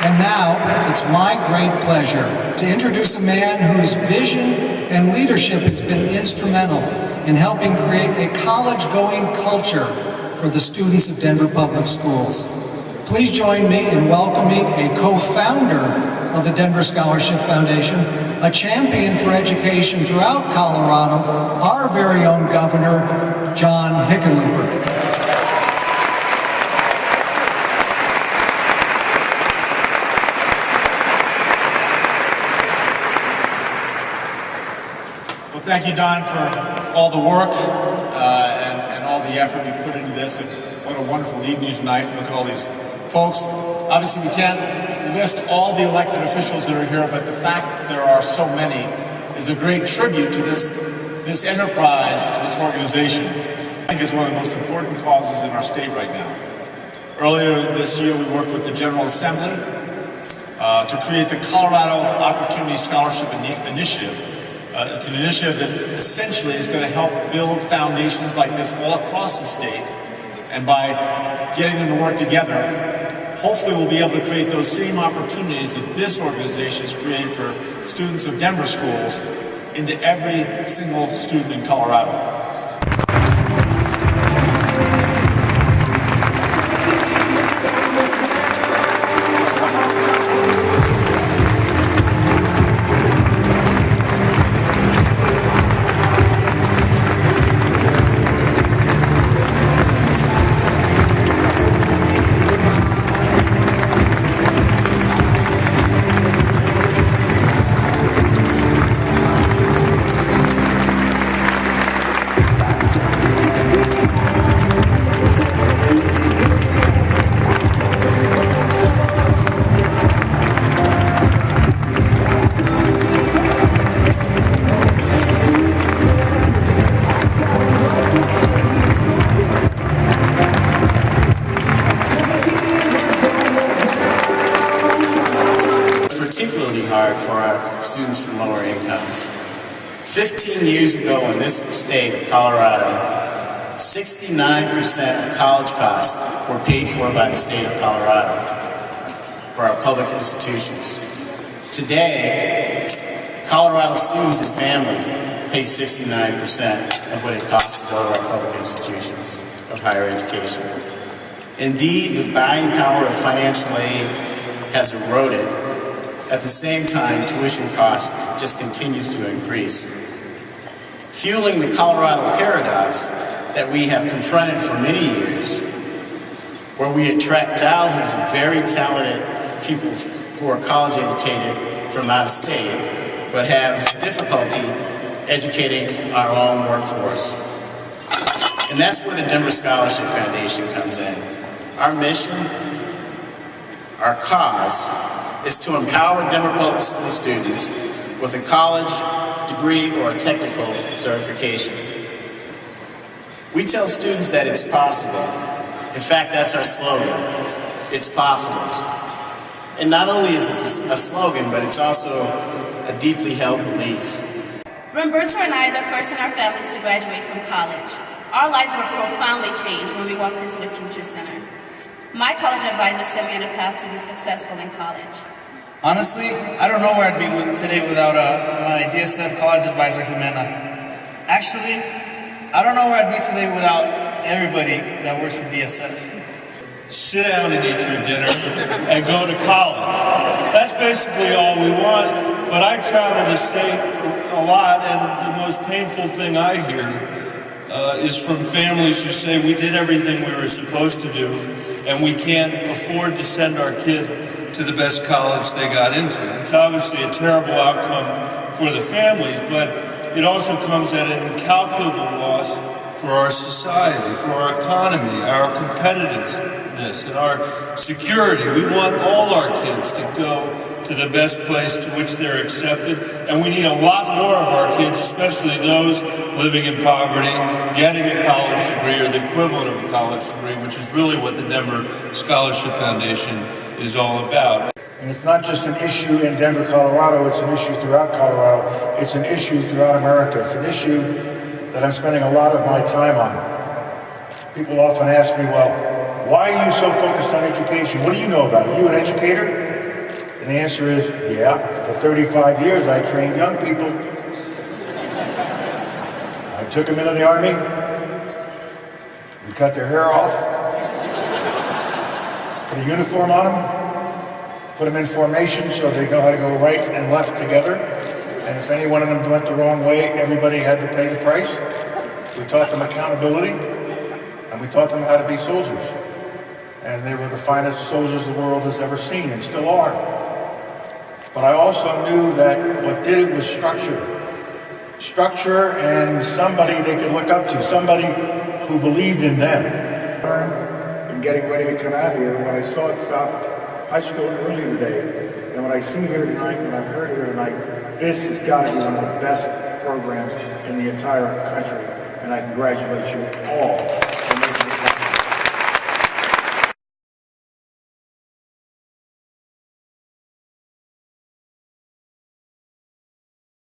And now, it's my great pleasure to introduce a man whose vision and leadership has been instrumental in helping create a college-going culture for the students of Denver Public Schools. Please join me in welcoming a co-founder of the Denver Scholarship Foundation, a champion for education throughout Colorado, our very own Governor, John Hickenlooper. Well, thank you, Don, for all the work and all the effort you put into this. And what a wonderful evening tonight. Look at all these folks. Obviously, we can't list all the elected officials that are here, but the fact that there are so many is a great tribute to this enterprise and this organization. I think it's one of the most important causes in our state right now. Earlier this year, we worked with the General Assembly to create the Colorado Opportunity Scholarship Initiative. It's an initiative that essentially is going to help build foundations like this all across the state. And by getting them to work together, hopefully we'll be able to create those same opportunities that this organization has created for students of Denver schools into every single student in Colorado. Hard for our students from lower incomes. 15 years ago in this state of Colorado, 69% of college costs were paid for by the state of Colorado for our public institutions. Today, Colorado students and families pay 69% of what it costs to go to our public institutions of higher education. Indeed, the buying power of financial aid has eroded. At the same time, tuition cost just continues to increase, fueling the Colorado paradox that we have confronted for many years, where we attract thousands of very talented people who are college educated from out of state, but have difficulty educating our own workforce. And that's where the Denver Scholarship Foundation comes in. Our mission, our cause, is to empower Denver Public School students with a college degree or a technical certification. We tell students that it's possible. In fact, that's our slogan. It's possible. And not only is this a slogan, but it's also a deeply held belief. Roberto and I are the first in our families to graduate from college. Our lives were profoundly changed when we walked into the Future Center. My college advisor set me on a path to be successful in college. Honestly, I don't know where I'd be today without my DSF college advisor, Jimena. Actually, I don't know where I'd be today without everybody that works for DSF. Sit down and eat your dinner and go to college. That's basically all we want, but I travel the state a lot, and the most painful thing I hear is from families who say we did everything we were supposed to do, and we can't afford to send our kid to the best college they got into. It's obviously a terrible outcome for the families, but it also comes at an incalculable loss for our society, for our economy, our competitiveness, and our security. We want all our kids to go to the best place to which they're accepted, and we need a lot more of our kids, especially those living in poverty, getting a college degree or the equivalent of a college degree, which is really what the Denver Scholarship Foundation is all about. And it's not just an issue in Denver, Colorado, it's an issue throughout Colorado. It's an issue throughout America. It's an issue that I'm spending a lot of my time on. People often ask me, well, why are you so focused on education? What do you know about it? Are you an educator? And the answer is, yeah, for 35 years I trained young people. I took them into the Army, we cut their hair off, put a uniform on them, put them in formation so they know how to go right and left together. And if any one of them went the wrong way, everybody had to pay the price. We taught them accountability, and we taught them how to be soldiers. And they were the finest soldiers the world has ever seen, and still are. But I also knew that what did it was structure. Structure and somebody they could look up to, somebody who believed in them. And getting ready to come out here, what I saw at South High School earlier today, and what I see here tonight, what I've heard here tonight, this has got to be one of the best programs in the entire country. And I congratulate you all.